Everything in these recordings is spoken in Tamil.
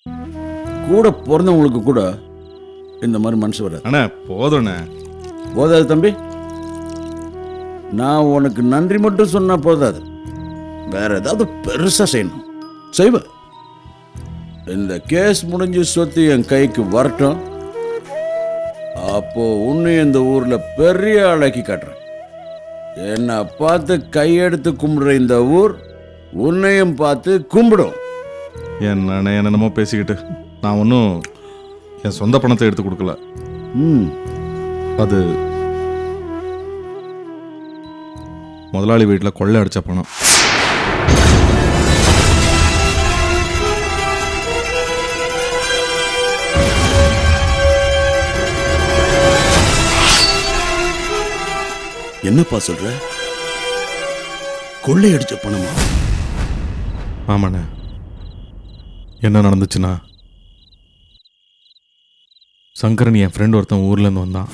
கூட பிறந்தவங்களுக்கு கூட இந்த மாதிரி மனசு வராது. அண்ணா போதும்ண்ணே. போதாது தம்பி. நான் உனக்கு நன்றி மட்டும் சொன்னா போதாது, வேற ஏதாவது பெருசா செய்யணும். செய்வேன். இந்த கேஸ் முடிஞ்சு சொத்து என் கைக்கு வரட்டும், அப்போ உன்னையும் இந்த ஊர்ல பெரிய ஆளாக்கி காட்டுறேன். என்னை பார்த்து கையெடுத்து கும்பிடுற இந்த ஊர் உன்னையும் பார்த்து கும்பிடும். என்னென்னமோ பேசிக்கிட்டு நான் ஒன்றும் என் சொந்த பணத்தை எடுத்து கொடுக்கல. அது முதலாளி வீட்டில் கொள்ளை அடிச்ச பணம். என்னப்பா சொல்ற? கொள்ளையடிச்ச பணமா? ஆமாண்ணே. என்ன நடந்துச்சுன்னா, சங்கரன் என் ஃப்ரெண்ட் ஒருத்தன் ஊர்லேருந்து வந்தான்.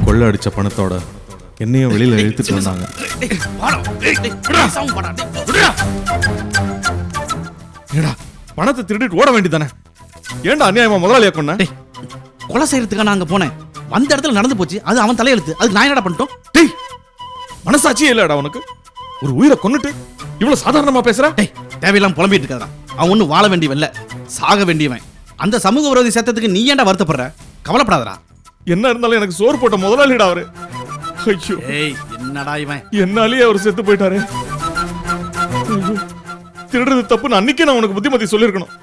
கொள்ளை அடிச்ச பணத்தோட என்னையும் வெளியில இழுத்துட்டு வந்தாங்க. பணத்தை திருடிட்டு ஓட வேண்டியதானே? ஏன்டா அநியாயமா முதலாளியா கொன்ன? கொலை செய்யறதுக்காக நான் அங்க போனேன். வந்த இடத்துல நடந்து போச்சு, அது அவன் தலையெழுத்து. அதுக்கு நான் என்னடா பண்ணிட்டோம்? டேய், மனசாட்சியே இல்லடா உனக்கு? ஒரு உயிரை கொன்னுட்டு இவ்வளவு சாதாரணமா பேசுற? டேய், தேவையில்லாம புலம்பிட்டு இருக்காதா. அவன் ஒன்னும் வாழ வேண்டியவன், சாக வேண்டியவன். அந்த சமூக விரோதி சத்தத்துக்கு நீ ஏன்டா வருத்தப்படுற? கவலைப்படாதடா. என்ன இருந்தாலும் எனக்கு சோறு போட்ட முதலாளிடா அவரு. ஐயோ, ஏய், என்னடா இவன்? என்னாலேயே அவர் செத்து போயிட்டாரு. திருடுறது தப்புன்னு அன்னைக்கே நான் உனக்கு புத்திமதி சொல்லிருக்கணும்.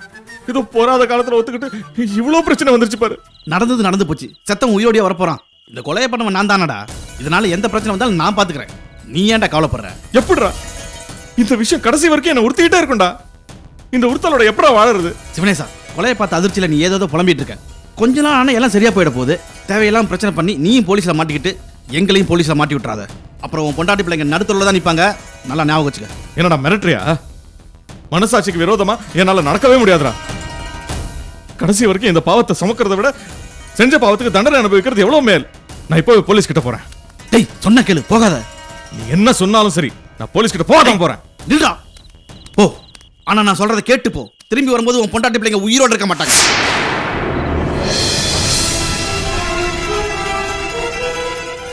இதோ போராத காலத்துல ஒத்துக்கிட்டு இவ்வளவு பிரச்சனை வந்துருச்சு பாரு. நடந்தது நடந்து போச்சு. செத்தம் உயிரோடியா வரப்போறான். இந்த கொலையை பண்ணவன் நான் தானடா. இதனால எந்த பிரச்சனை வந்தாலும் நான் பாத்துக்கிறேன். நீ ஏன்டா கவலைப்படுற? எப்படிடா இந்த விஷயம் கடைசி வரைக்கும் என்ன உறுத்திக்கிட்டே இருக்கும்டா. இந்த உறுத்தலோட எப்படா வாழறது? சிவனேசா, கொலையை பார்த்த அதிர்ச்சியில நீ ஏதோ புலம்பிட்டு இருக்க. கொஞ்ச நாள் ஆனா எல்லாம் சரியா போயிட போகுது. தேவையெல்லாம் பிரச்சனை பண்ணி நீயும் போலீஸ்ல மாட்டிக்கிட்டு எங்களையும் போலீஸ்ல மாட்டி விட்டுறாத. அப்புறம் உன் பொண்டாட்டி பிள்ளைங்க நடுத்தல தான் நிப்பாங்க. நல்லா ஞாபகம் வச்சுக்க. என்னடா மிரட்டுறியா? மனசாட்சிக்கு விரோதமா என்னால நடக்கவே முடியாதுடா. கடைசி வரைக்கும் இந்த பாவத்தை சுமக்கிறத விட செஞ்ச பாவத்துக்கு தண்டனை அனுபவிக்கிறது எவ்வளவு மேல். நான் இப்போ போலீஸ் கிட்ட போறேன். டேய், சொன்ன கேளு, போகாத. நீ என்ன சொன்னாலும் சரி, நான் போலீஸ் கிட்ட போக போறேன். நில்றா, போ. ஆனா நான் சொல்றதை கேட்டு போ. திரும்பி வரும்போது உன் பொண்டாட்டி பிள்ளைங்க உயிரோட இருக்க மாட்டாங்க.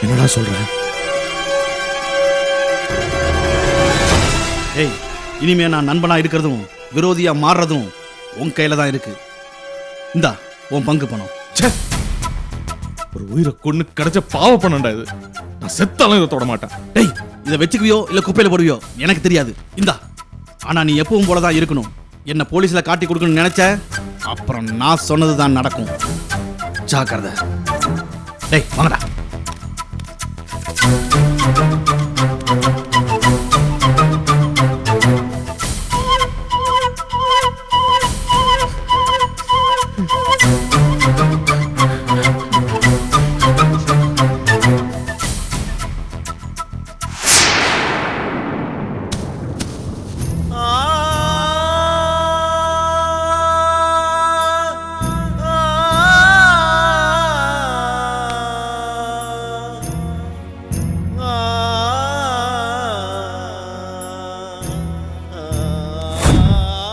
என்னடா சொல்ற? ஏய், இனிமே நான் நண்பனா இருக்கிறதும் விரோதியா மாறுறதும் உன் கையில தான் இருக்கு. இந்தா உன் பங்கு பணம். ஒரு உயிரை கொண்டு கிடைச்ச பாவ பண்ணண்டா இது. நான் செத்தாலும் இதை தொட மாட்டேன். டேய், இதை வச்சுக்குவியோ இல்ல குப்பையில போடுவியோ எனக்கு தெரியாது. இந்தா, ஆனா நீ எப்பவும் போலதான் இருக்கணும். என்ன போலீஸ்ல காட்டி கொடுக்கணும்னு நினைச்ச அப்புறம் நான் சொன்னதுதான் நடக்கும். ஜாக்கிரதை. டேய், வாங்கடா.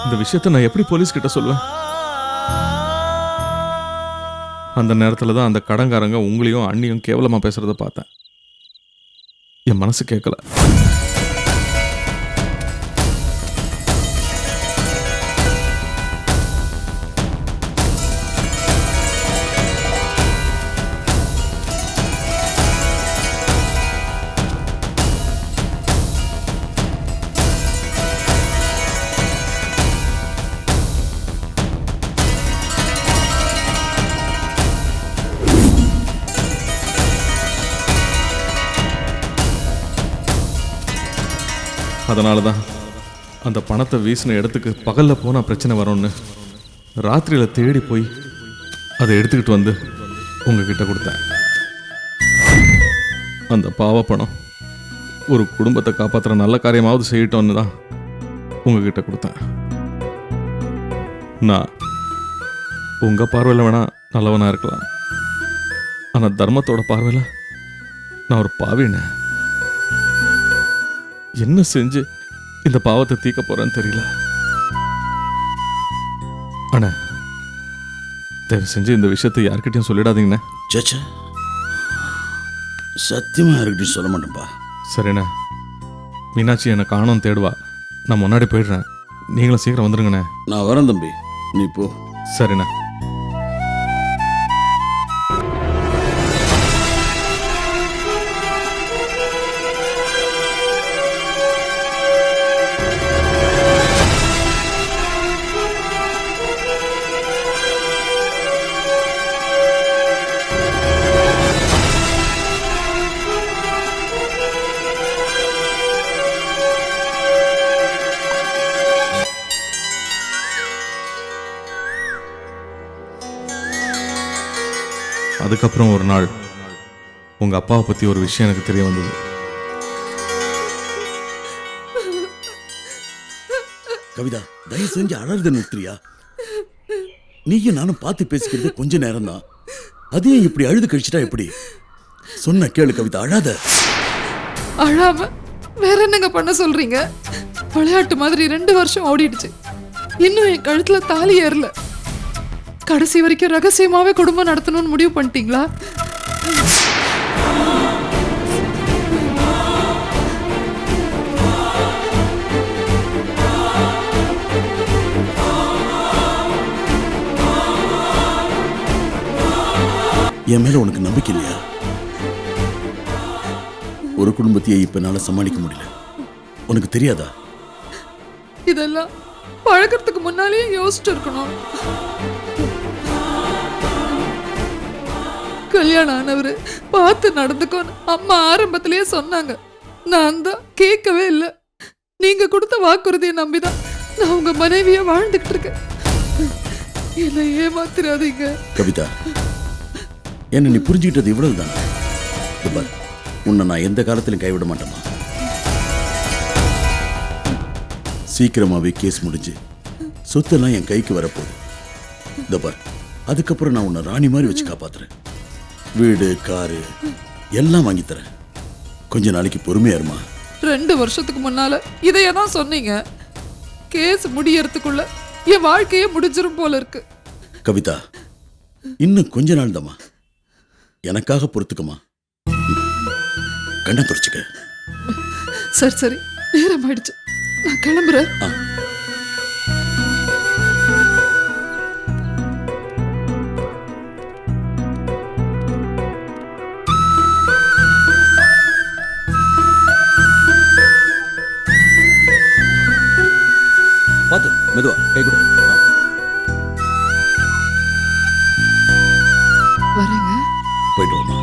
இந்த விஷயத்தை நான் எப்படி போலீஸ் கிட்ட சொல்லுவேன்? அந்த நேரத்துல தான் அந்த கடன்காரங்க உங்களையும் அண்ணியும் கேவலமா பேசுறத பார்த்தேன். என் மனசு கேட்கல. அதனால தான் அந்த பணத்தை வீசின இடத்துக்கு பகலில் போனால் பிரச்சனை வரும்னு ராத்திரியில் தேடி போய் அதை எடுத்துக்கிட்டு வந்து உங்ககிட்ட கொடுத்தேன். அந்த பாவ பணம் ஒரு குடும்பத்தை காப்பாற்றுற நல்ல காரியமாவது செய்யட்டோன்னு தான் உங்ககிட்ட கொடுத்தேன். நான் உங்கள் பார்வையில் வேணால் நல்லவனாக இருக்கலாம், ஆனால் தர்மத்தோட பார்வையில் நான் ஒரு பாவினே. என்ன செஞ்சு இந்த பாவத்தை தீர்க்க போறேன்னு தெரியல. அண்ணா, தயவு செஞ்சு இந்த விஷயத்தை யார்கிட்டயும் சொல்லிடாதீங்கண்ணே. சேச்சா, சத்தியமா யாருக்கிட்டையும் சொல்ல மாட்டேன்ப்பா. சரிண்ணே. மீனாட்சி என்னை காணோம் தேடுவா. நான் முன்னாடி போயிடுறேன். நீங்களும் சீக்கிரம் வந்துருங்கண்ணே. நான் வரேன் தம்பி, நீ போ. சரிண்ணே. அதுக்கப்புறம் ஒரு நாள் உங்க அப்பாவை பத்தி ஒரு விஷயம் எனக்கு தெரிய வந்தது. கவிதா, தயவு செஞ்சு அழறத நிறுத்துறியா? நீயும் நானும் பார்த்து பேசிக்கிறது கொஞ்ச நேரம் தான், அதையும் இப்படி அழுது கழிச்சிட்டா எப்படி? சொன்ன கேளு கவிதா, அழாத. அழாம வேற என்னங்க பண்ண சொல்றீங்க? விளையாட்டு மாதிரி 2 வருஷம் ஓடிடுச்சு, இன்னும் என் கழுத்துல தாலி ஏறல. கடைசி வரைக்கும் ரகசியமாவே குடும்பம் நடத்தணும்னு முடிவு பண்ணிட்டீங்களா? என் மேல உனக்கு நம்பிக்கை இல்லையா? ஒரு குடும்பத்தையே இப்ப என்னால சமாளிக்க முடியல, உனக்கு தெரியாதா? இதெல்லாம் பழக்கறதுக்கு முன்னாலேயே யோசிச்சு இருக்கணும். கல்யாணம் ஆனவரு பார்த்து நடந்துக்கோன்னு அம்மா ஆரம்பத்திலேயே சொன்னாங்க. நான் தான் கேட்கவே இல்லை. நீங்க கொடுத்த வாக்குறுதியை நம்பிதான் நான் உங்க மனைவியா வாழ்ந்துகிட்டு இருக்கேன். என்னை ஏமாத்திராதீங்க. கவிதா, என்ன நீ புரிஞ்சுக்கிட்டது இவ்வளவுதான். உன்னை நான் எந்த காலத்திலும் கைவிட மாட்டேமா. சீக்கிரமாவே கேஸ் முடிஞ்சு சொத்தெல்லாம் என் கைக்கு வரப்போகுது. இந்த பார், அதுக்கப்புறம் நான் உன்னை ராணி மாதிரி வச்சு காப்பாத்துறேன். வீடு, காரு எல்லாம் வாங்கி தரேன். கொஞ்ச நாளைக்கு பொறுமையா இருமா. 2 வருஷத்துக்கு முன்னால இதையதான் சொன்னீங்க. கேஸ் முடியறதுக்குள்ள என் வாழ்க்கையே முடிஞ்சிரும் போல இருக்கு. கவிதா, இன்னும் கொஞ்ச நாள் தாம்மா, எனக்காக பொறுத்துக்கமா. கண்ணை துடைச்சுக்க. சரி சரி, நேரம் ஆயிடுச்சு, நான் கிளம்புறேன். பார்த்து மெதுவா கை கொடு. வரேங்க. போயிட்டு வாமா.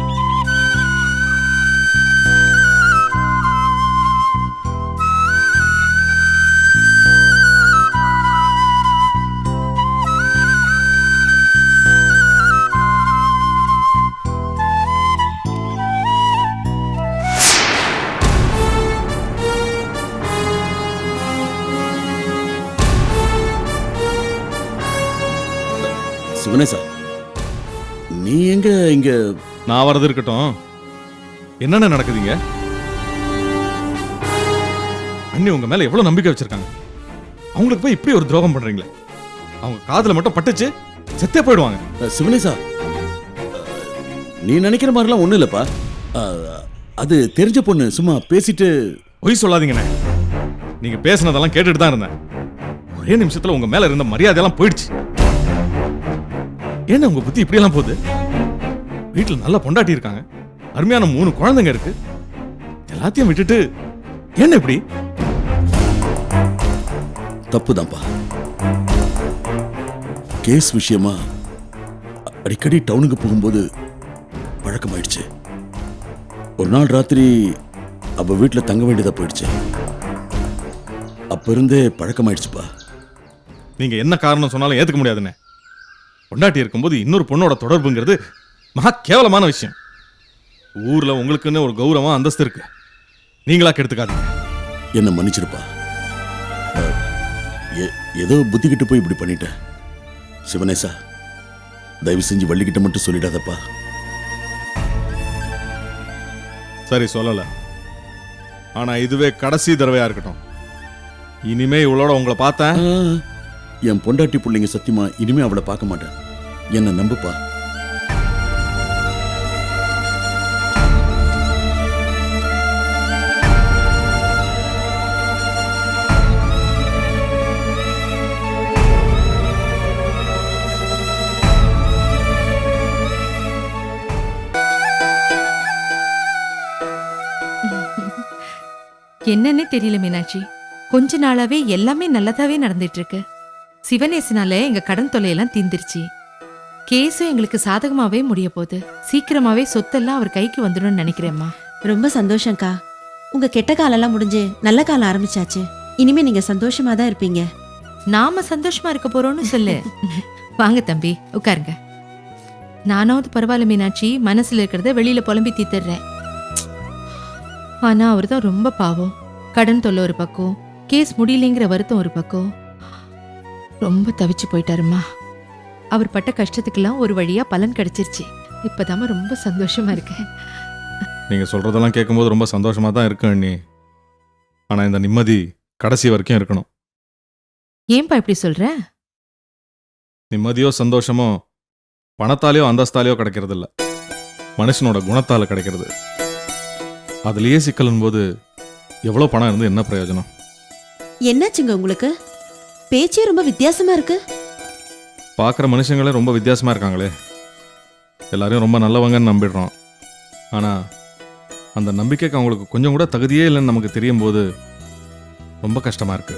சிவனேசா, நீ எங்க இங்க? நான் வரது இருக்கட்டும், என்னென்ன நடக்குதுங்க? அண்ணி உங்க மேல எவ்வளவு நம்பிக்கை வச்சிருக்காங்க, அவங்களுக்கு போய் இப்படி ஒரு துரோகம் பண்றீங்களே. அவங்க காதுல மட்டும் பட்டுச்சு செத்தே போயிடுவாங்க. சிவனேசா, நீ நினைக்கிற மாதிரிலாம் ஒண்ணும் இல்லப்பா. அது தெரிஞ்ச பொண்ணு, சும்மா பேசிட்டு. பொய் சொல்லாதீங்கண்ணே. நீங்க பேசுனதெல்லாம் கேட்டுட்டு தான் இருந்தேன். ஒரே நிமிஷத்துல உங்க மேல இருந்த மரியாதையெல்லாம் போயிடுச்சு. என்ன உங்க புத்தி இப்படி எல்லாம் போகுது? வீட்டுல நல்லா பொண்டாட்டி இருக்காங்க, அருமையான 3 குழந்தைங்க இருக்கு. எல்லாத்தையும் விட்டுட்டு என்ன இப்படி? தப்புதான்ப்பா. கேஸ் விஷயமா அடிக்கடி டவுனுக்கு போகும்போது பழக்கமாயிடுச்சு. ஒரு நாள் ராத்திரி அப்ப வீட்டுல தங்க வேண்டியதா போயிடுச்சு. அப்ப இருந்தே பழக்கமாயிடுச்சுப்பா. நீங்க என்ன காரணம் சொன்னாலும் ஏத்துக்க முடியாதுண்ணே. பொண்டாட்டி இருக்கும்போது இன்னொரு பொண்ணோட தொடர்புங்கிறது மகா கேவலமான விஷயம். ஊர்ல உங்களுக்குன்னு ஒரு கௌரவம், அந்தஸ்து இருக்கு. நீங்களா கெடுத்துக்காதீங்க. என்ன மன்னிச்சிருப்பா. ஏதோ புத்திக்கிட்டு போய் இப்படி பண்ணிட்டேன். சிவனேசா, தயவு செஞ்சு வள்ளிக்கிட்ட மட்டும் சொல்லிடாதப்பா. சரி சொல்லல. ஆனா இதுவே கடைசி தடவையா இருக்கட்டும். இனிமே இவளோட உங்களை பார்த்தேன். என் பொண்டாட்டி பிள்ளைங்க சத்தியமா இனிமே அவளை பார்க்க மாட்டேன். என்ன நம்புப்பா. என்னன்னே தெரியல மீனாட்சி. கொஞ்ச நாளாவே எல்லாமே நல்லதாவே நடந்துட்டு இருக்கு. சிவனேசனால எங்க கடன் தொல்லையெல்லாம் தீந்துருச்சு. கேஸும் எங்களுக்கு சாதகமாவே முடிய போகுது. சீக்கிரமாவே சொத்தெல்லாம் அவர் கைக்கு வந்துடும் நினைக்கிறேம்மா. ரொம்ப சந்தோஷம்க்கா. உங்க கெட்ட காலெல்லாம் முடிஞ்சு நல்ல காலம் ஆரம்பிச்சாச்சு. இனிமே நீங்க சந்தோஷமா தான் இருப்பீங்க. நாம சந்தோஷமா இருக்க போறோம்னு சொல்லு. வாங்க தம்பி உட்காருங்க. நானாவது பரவாயில்ல மீனாட்சி, மனசுல இருக்கிறத வெளியில புலம்பி தீத்துறேன். ஆனா அவர்தான் ரொம்ப பாவம். கடன் தொல்லை ஒரு பக்கம், கேஸ் முடியலைங்கிற வருத்தம் ஒரு பக்கம். ரொம்ப தவிச்சு போயிட்டாருமா. அவர் பட்ட கஷ்டத்துக்கெல்லாம் ஒரு வழியா பலன் கிடைச்சிருச்சு. இப்பதாம ரொம்ப சந்தோஷமா இருக்கேன். நீங்க சொல்றதெல்லாம் கேட்கும்போது ரொம்ப சந்தோஷமா தான் இருக்கு அண்ணி. ஆனா இந்த நிம்மதி கடைசி வரைக்கும் இருக்கணும். ஏன்பா இப்படி சொல்ற? நிம்மதியோ சந்தோஷமோ பணத்தாலேயோ அந்தஸ்தாலேயோ கிடைக்கிறது இல்ல, மனுஷனோட குணத்தால கிடைக்கிறது. அதுலயே சிக்கலும் போது எவ்வளவு பணம் இருந்து என்ன பிரயோஜனம்? என்னாச்சுங்க உங்களுக்கு? பேச்சே ரொம்ப வித்தியாசமா இருக்கு. பார்க்குற மனுஷங்களே ரொம்ப வித்தியாசமா இருக்காங்களே. எல்லாரையும் ரொம்ப நல்லவங்கன்னு நம்பிடுறோம். ஆனா அந்த நம்பிக்கைக்கு அவங்களுக்கு கொஞ்சம் கூட தகுதியே இல்லைன்னு நமக்கு தெரியும் போது ரொம்ப கஷ்டமா இருக்கு.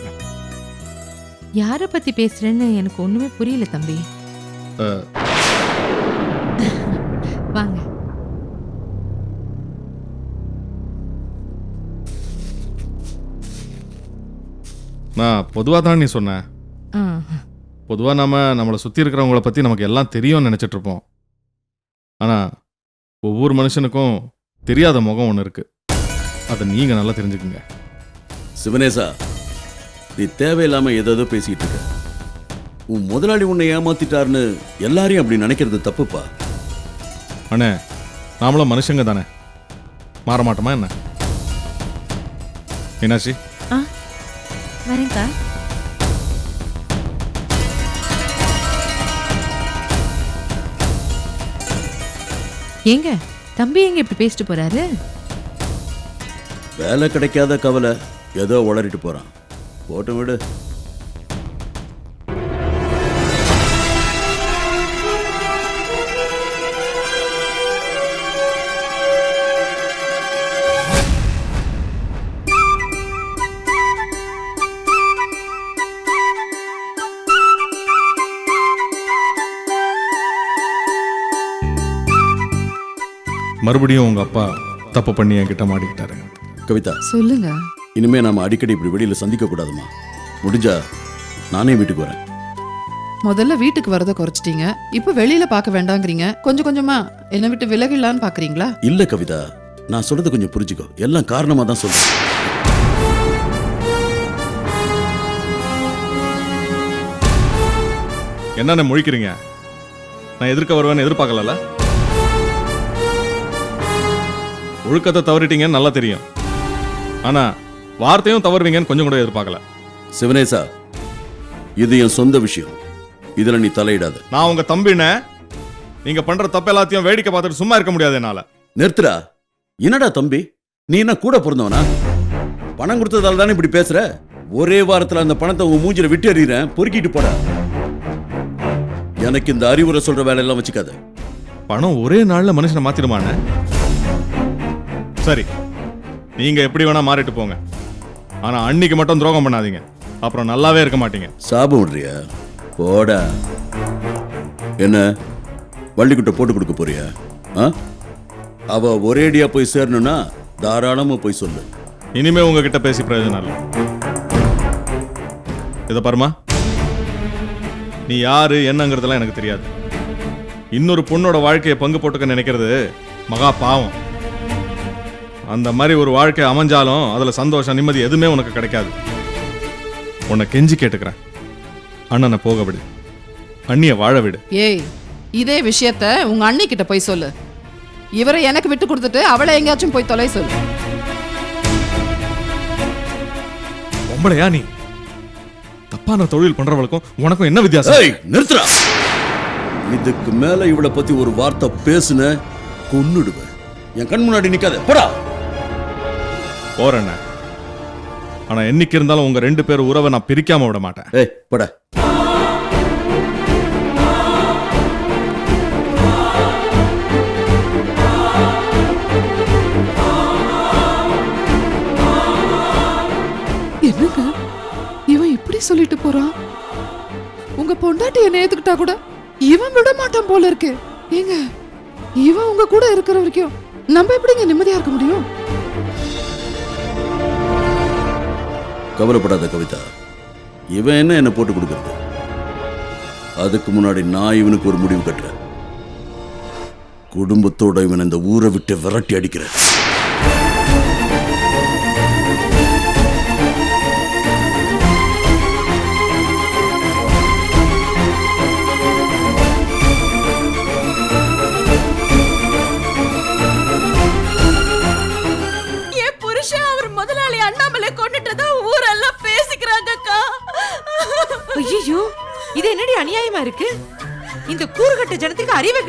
யார பத்தி பேசுறேன்னு எனக்கு ஒண்ணுமே புரியல தம்பி. வாங்க. நான் பொதுவாக தான் நீ சொன்னேன். ஆ, பொதுவாக நம்மளை சுற்றி இருக்கிறவங்கள பற்றி நமக்கு எல்லாம் தெரியும்னு நினச்சிட்டு இருப்போம். ஆனால் ஒவ்வொரு மனுஷனுக்கும் தெரியாத முகம் ஒன்று இருக்கு. அதை நீங்கள் நல்லா தெரிஞ்சுக்குங்க. சிவனேசா, நீ தேவையில்லாம ஏதோ பேசிட்டு இருக்க. உன் முதலாளி உன்னை ஏமாத்திட்டாருன்னு எல்லாரையும் அப்படி நினைக்கிறது தப்புப்பா. அண்ணே, நாமளும் மனுஷங்க தானே, மாற மாட்டோமா என்ன? மீனாட்சி, வரேன்க்கா. ஏங்க தம்பி எங்க இப்படி பேசிட்டு போறாரு? வேலை கிடைக்காத கவலை, ஏதோ உளறிட்டு போறான். போட்டு விடு. மறுபடியும் உங்க அப்பா தப்பு பண்ணி என்கிட்ட மாட்டிக்கிட்டாரு. கவிதா, சொல்லுங்க. இனிமே நாம அடிக்கடி இப்படி வெளியில சந்திக்க கூடாதுமா. முடிஞ்சா நானே வீட்டுக்கு வரேன். முதல்ல வீட்டுக்கு வரத குறைச்சிட்டீங்க, இப்ப வெளியில பார்க்க வேண்டாங்கிறீங்க. கொஞ்சம் கொஞ்சமா என்னை விட்டு விலகிடலான்னு பாக்குறீங்களா? இல்ல கவிதா, நான் சொல்றது கொஞ்சம் புரிஞ்சுக்கோ. எல்லாம் காரணமா தான் சொல்றேன். என்னென்ன முழிக்கிறீங்க? நான் எதிர்க்க வருவேன்னு எதிர்பார்க்கல. ஒழுக்கத்தை தவறிட்டீங்கன்னு நல்லா தெரியும். ஆனா வார்த்தையும் தவறுவீங்கன்னு கொஞ்சம் கூட எதிர்பார்க்கல. சிவனேசா, இது என் சொந்த விஷயம். இதுல நீ தலையிடாத. நான் உங்க தம்பின, நீங்க பண்ற தப்பு எல்லாத்தையும் வேடிக்கை பார்த்துட்டு சும்மா இருக்க முடியாது என்னால. நிறுத்துடா. என்னடா தம்பி, நீ என்ன கூட பிறந்தவனா? பணம் கொடுத்ததால தானே இப்படி பேசுற? ஒரே வாரத்துல அந்த பணத்தை உன் மூஞ்சில விட்டு எறிகிறேன், பொறுக்கிட்டு போடா. எனக்கு இந்த அறிவுரை சொல்ற வேலையெல்லாம் வச்சுக்காத. பணம் ஒரே நாள்ல மனுஷனை மாத்திடுமான? சரி, நீங்க எப்படி வேணா மாறிட்டு போங்க. ஆனா அன்னைக்கு மட்டும் துரோகம் பண்ணாதீங்க, அப்புறம் நல்லாவே இருக்க மாட்டீங்க. சாபம் விடுறியா? போடா. என்ன வள்ளிக்குட்டை போட்டு கொடுக்க போறியா? அவ ஒரேடியா போய் சேரணும்னா தாராளமா போய் சொல்லு. இனிமே உங்ககிட்ட பேசி பிரயோஜனம் இல்லை. இத பாருமா, நீ யாரு என்னங்கிறதெல்லாம் எனக்கு தெரியாது. இன்னொரு பொண்ணோட வாழ்க்கையை பங்கு போட்டுக்க நினைக்கிறது மகா பாவம். அந்த மாதிரி ஒரு வாழ்க்கை அமைஞ்சாலும் அதுல சந்தோஷம், நிம்மதி எதுவுமே உனக்கு கிடைக்காது. உன்னை கெஞ்சி கேட்டுக்கிறேன், அண்ணனை போக விடு, அண்ணிய வாழ விடு. ஏய், இதே விஷயத்த உங்க அண்ணி கிட்ட போய் சொல்லு. இவரை எனக்கு விட்டு கொடுத்துட்டு அவளை எங்கேயாச்சும் போய் தொலை சொல்லு. பொம்பளையா நீ? தப்பான தொழில் பண்றவளுக்கும் உனக்கும் என்ன வித்தியாசம்? ஏய் நிறுத்துறா. இதுக்கு மேல இவளை பத்தி ஒரு வார்த்தை பேசுன கொன்னுடுவேன். என் கண் முன்னாடி நிக்காத, போடா. போறேன்ன. ஆனா என்னைக்கு இருந்தாலும் உங்க 2 பேர் உறவை நான் பிரிக்காம விட மாட்டேன். ஏய் போடா. என்னங்க இவன் இப்படி சொல்லிட்டு போறான்? உங்க பொண்டாட்டி என்ன ஏத்துக்கிட்டா கூட இவன் விட மாட்டான் போல இருக்கு. ஏங்க இவன் உங்க கூட இருக்கிற வரைக்கும் நம்ம எப்படிங்க நிம்மதியா இருக்க முடியும்? கவலைப்படாத கவிதா, இவன் என்ன போட்டு கொடுக்கறது? அதுக்கு முன்னாடி நான் இவனுக்கு ஒரு முடிவு கட்டுறேன். குடும்பத்தோட இவன் இந்த ஊரை விட்டு விரட்டி அடிக்கிறேன். என் புருஷன் அவர் முதலாளி அண்ணாமலை கொண்டுட்டதா ஊரெல்லாம் பேசிக்கிறாங்கக்கா. ஐயோ, இது என்னடி அநியாயமா இருக்கு? இந்த கூறுகட்ட ஜனத்துக்கு அறிவு